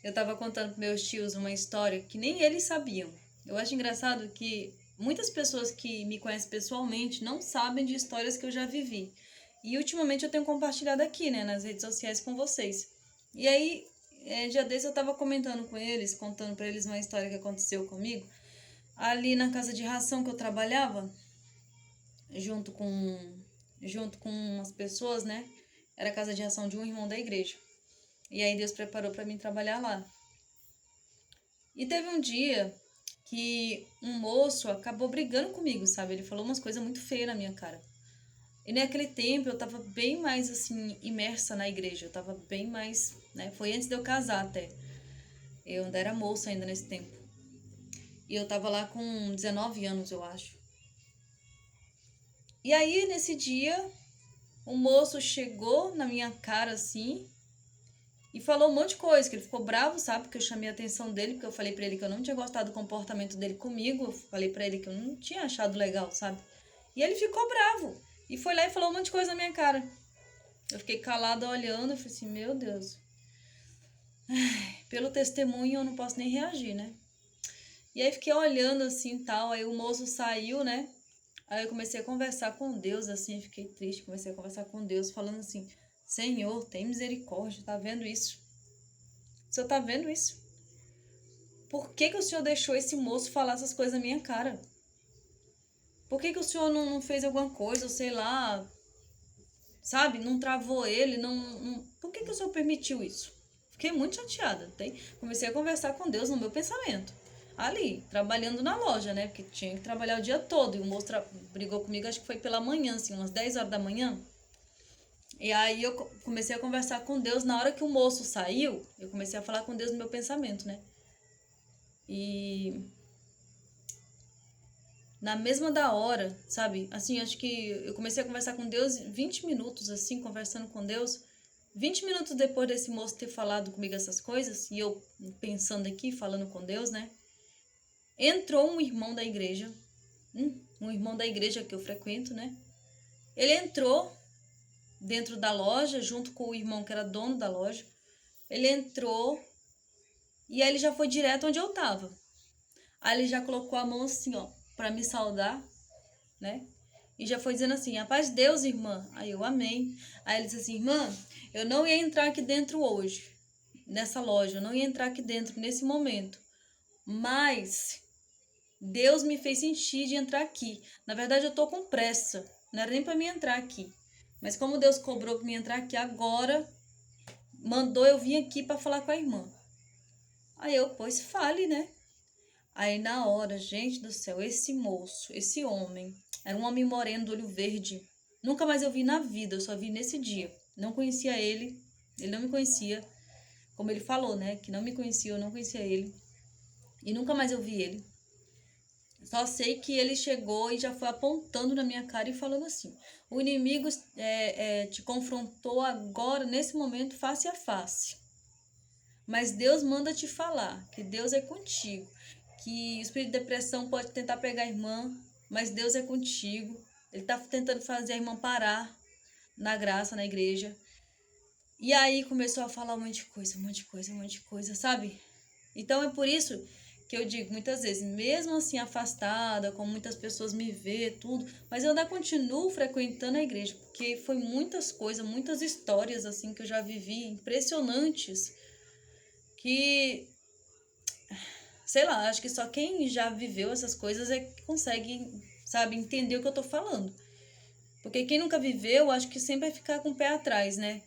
Eu tava contando pros meus tios uma história que nem eles sabiam. Eu acho engraçado que muitas pessoas que me conhecem pessoalmente não sabem de histórias que eu já vivi. E ultimamente eu tenho compartilhado aqui, né, nas redes sociais com vocês. E aí, dia desse eu tava comentando com eles, contando pra eles uma história que aconteceu comigo. Ali na casa de ração que eu trabalhava, junto com, junto com umas pessoas, né? Era a casa de ração de um irmão da igreja. E aí Deus preparou pra mim trabalhar lá. E teve um dia que um moço acabou brigando comigo, sabe? Ele falou umas coisas muito feias na minha cara. E naquele tempo eu tava bem mais assim, imersa na igreja. Eu tava bem mais, né? Foi antes de eu casar até. Eu ainda era moça ainda nesse tempo. E eu tava lá com 19 anos, eu acho. E aí, nesse dia, o moço chegou na minha cara assim e falou um monte de coisa, que ele ficou bravo, sabe? Porque eu chamei a atenção dele, porque eu falei pra ele que eu não tinha gostado do comportamento dele comigo. Eu falei pra ele que eu não tinha achado legal, sabe? E ele ficou bravo. E foi lá e falou um monte de coisa na minha cara. Eu fiquei calada olhando, eu falei assim, meu Deus. Pelo testemunho eu não posso nem reagir, né? E aí fiquei olhando assim, tal, aí o moço saiu, né? Aí eu comecei a conversar com Deus, assim, fiquei triste, comecei a conversar com Deus, falando assim, Senhor, tem misericórdia, tá vendo isso? O Senhor tá vendo isso? Por que o Senhor deixou esse moço falar essas coisas na minha cara? Por que o Senhor não fez alguma coisa, ou sei lá, sabe? Não travou ele, não... Por que o Senhor permitiu isso? Fiquei muito chateada, tem? Comecei a conversar com Deus no meu pensamento. Ali, trabalhando na loja, né? Porque tinha que trabalhar o dia todo. E o moço brigou comigo, acho que foi pela manhã, assim, umas 10 horas da manhã. E aí eu comecei a conversar com Deus. Na hora que o moço saiu, eu comecei a falar com Deus no meu pensamento, né? E na mesma da hora, sabe? Assim, acho que eu comecei a conversar com Deus 20 minutos, assim, conversando com Deus. 20 minutos depois desse moço ter falado comigo essas coisas, e eu pensando aqui, falando com Deus, né? Entrou um irmão da igreja, um irmão da igreja que eu frequento, né? Ele entrou dentro da loja, junto com o irmão que era dono da loja. Ele entrou e aí ele já foi direto onde eu tava. Aí ele já colocou a mão assim, ó, pra me saudar, né? E já foi dizendo assim, a paz de Deus, irmã. Aí eu, amém. Aí ele disse assim, irmã, eu não ia entrar aqui dentro hoje, nessa loja, eu não ia entrar aqui dentro nesse momento. Mas Deus me fez sentir de entrar aqui. Na verdade, eu tô com pressa. Não era nem pra mim entrar aqui. Mas como Deus cobrou pra mim entrar aqui agora, mandou eu vir aqui pra falar com a irmã. Aí eu, pois fale, né? Aí na hora, gente do céu, esse moço, esse homem, era um homem moreno do olho verde. Nunca mais eu vi na vida, eu só vi nesse dia. Não conhecia ele não me conhecia. Como ele falou, né? Que não me conhecia, eu não conhecia ele. E nunca mais eu vi ele. Só sei que ele chegou e já foi apontando na minha cara e falando assim: o inimigo te confrontou agora, nesse momento, face a face. Mas Deus manda te falar que Deus é contigo, que o espírito de depressão pode tentar pegar a irmã, mas Deus é contigo. Ele está tentando fazer a irmã parar na graça, na igreja. E aí começou a falar um monte de coisa, um monte de coisa, um monte de coisa, sabe? Então é por isso que eu digo muitas vezes, mesmo assim afastada, como muitas pessoas me vê, tudo, mas eu ainda continuo frequentando a igreja, porque foi muitas coisas, muitas histórias assim que eu já vivi, impressionantes, que sei lá, acho que só quem já viveu essas coisas é que consegue, sabe, entender o que eu tô falando. Porque quem nunca viveu, acho que sempre vai ficar com o pé atrás, né?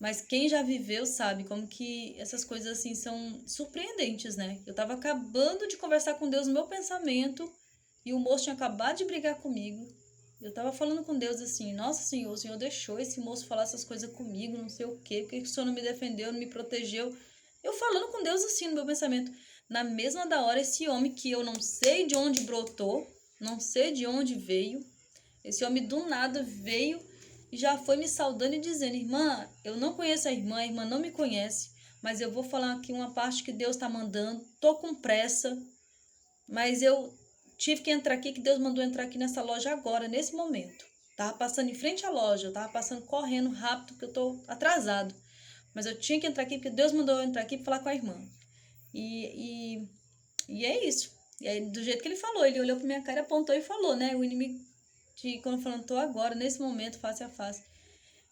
Mas quem já viveu sabe como que essas coisas assim são surpreendentes, né? Eu tava acabando de conversar com Deus no meu pensamento e o moço tinha acabado de brigar comigo. Eu tava falando com Deus assim, nossa Senhor, o Senhor deixou esse moço falar essas coisas comigo, não sei o quê, porque o Senhor não me defendeu, não me protegeu. Eu falando com Deus assim no meu pensamento. Na mesma da hora, esse homem que eu não sei de onde brotou, não sei de onde veio, esse homem do nada veio e já foi me saudando e dizendo: irmã, eu não conheço a irmã não me conhece, mas eu vou falar aqui uma parte que Deus está mandando. Tô com pressa, mas eu tive que entrar aqui, que Deus mandou entrar aqui nessa loja agora, nesse momento. Tava passando em frente à loja, eu tava passando correndo rápido, porque eu tô atrasado. Mas eu tinha que entrar aqui porque Deus mandou eu entrar aqui para falar com a irmã. E é isso. E aí, do jeito que ele falou, ele olhou pra minha cara, apontou e falou, né? O inimigo te confrontou agora, nesse momento, face a face.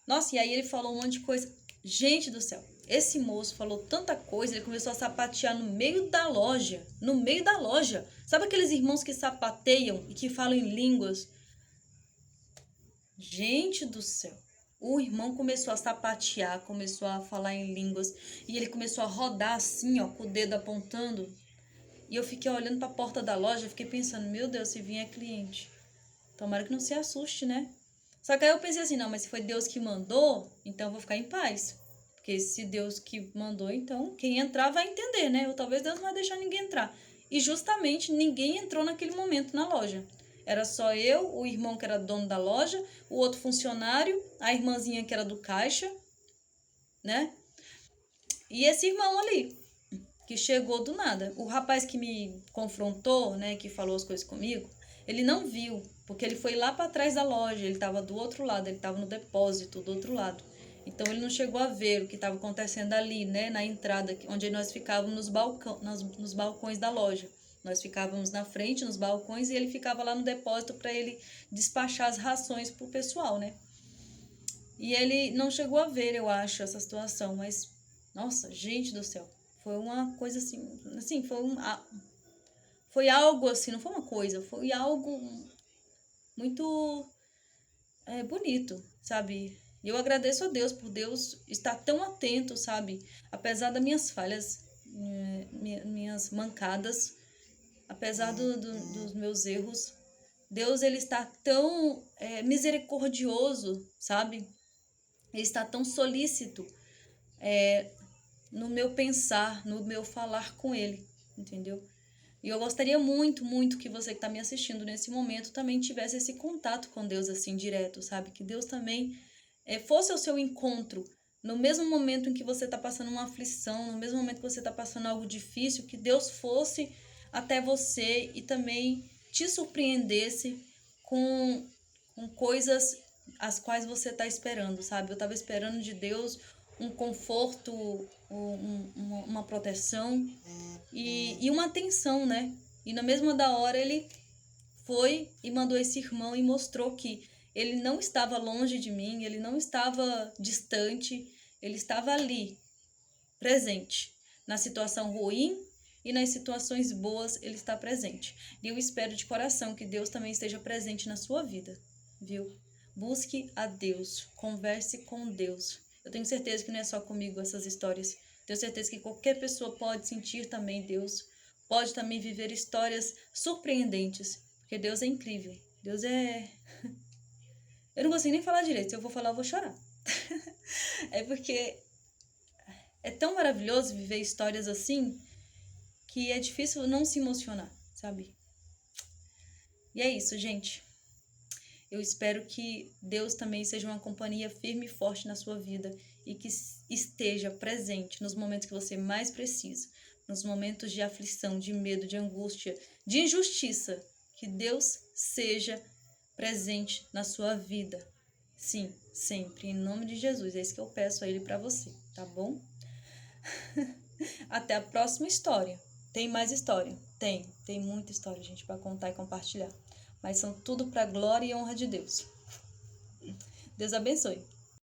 Nossa, e aí ele falou um monte de coisa. Gente do céu, esse moço falou tanta coisa, ele começou a sapatear no meio da loja. No meio da loja. Sabe aqueles irmãos que sapateiam e que falam em línguas? Gente do céu. O irmão começou a sapatear, começou a falar em línguas. E ele começou a rodar assim, ó, com o dedo apontando. E eu fiquei olhando para a porta da loja, fiquei pensando, meu Deus, se vier cliente. Tomara que não se assuste, né? Só que aí eu pensei assim, não, mas se foi Deus que mandou, então eu vou ficar em paz. Porque se Deus que mandou, então quem entrar vai entender, né? Ou talvez Deus não vai deixar ninguém entrar. E justamente ninguém entrou naquele momento na loja. Era só eu, o irmão que era dono da loja, o outro funcionário, a irmãzinha que era do caixa, né? E esse irmão ali, que chegou do nada. O rapaz que me confrontou, né, que falou as coisas comigo, ele não viu, porque ele foi lá para trás da loja, ele estava do outro lado, ele estava no depósito do outro lado. Então ele não chegou a ver o que estava acontecendo ali, né, na entrada, onde nós ficávamos nos balcões da loja. Nós ficávamos na frente, nos balcões, e ele ficava lá no depósito para ele despachar as rações pro pessoal, né? E ele não chegou a ver, eu acho, essa situação, mas, nossa, gente do céu, foi uma coisa assim, foi algo assim, não foi uma coisa, foi algo muito bonito, sabe? E eu agradeço a Deus por Deus estar tão atento, sabe? Apesar das minhas falhas, minhas mancadas, apesar dos meus erros, Deus, ele está tão misericordioso, sabe? Ele está tão solícito no meu pensar, no meu falar com ele, entendeu? E eu gostaria muito, muito que você que está me assistindo nesse momento também tivesse esse contato com Deus assim direto, sabe? Que Deus também fosse ao seu encontro no mesmo momento em que você está passando uma aflição, no mesmo momento que você está passando algo difícil, que Deus fosse até você e também te surpreendesse com coisas as quais você está esperando, sabe? Eu estava esperando de Deus um conforto, uma proteção e uma atenção, né? E na mesma da hora ele foi e mandou esse irmão e mostrou que ele não estava longe de mim, ele não estava distante, ele estava ali, presente. Na situação ruim e nas situações boas, ele está presente. E eu espero de coração que Deus também esteja presente na sua vida, viu? Busque a Deus, converse com Deus. Eu tenho certeza que não é só comigo essas histórias. Tenho certeza que qualquer pessoa pode sentir também Deus, pode também viver histórias surpreendentes, porque Deus é incrível. Deus é... Eu não consigo nem falar direito, se eu vou falar eu vou chorar. É porque é tão maravilhoso viver histórias assim que é difícil não se emocionar, sabe? E é isso, gente. Eu espero que Deus também seja uma companhia firme e forte na sua vida e que esteja presente nos momentos que você mais precisa, nos momentos de aflição, de medo, de angústia, de injustiça. Que Deus seja presente na sua vida. Sim, sempre, em nome de Jesus. É isso que eu peço a Ele para você, tá bom? Até a próxima história. Tem mais história? Tem muita história, gente, para contar e compartilhar. Mas são tudo para glória e honra de Deus. Deus abençoe.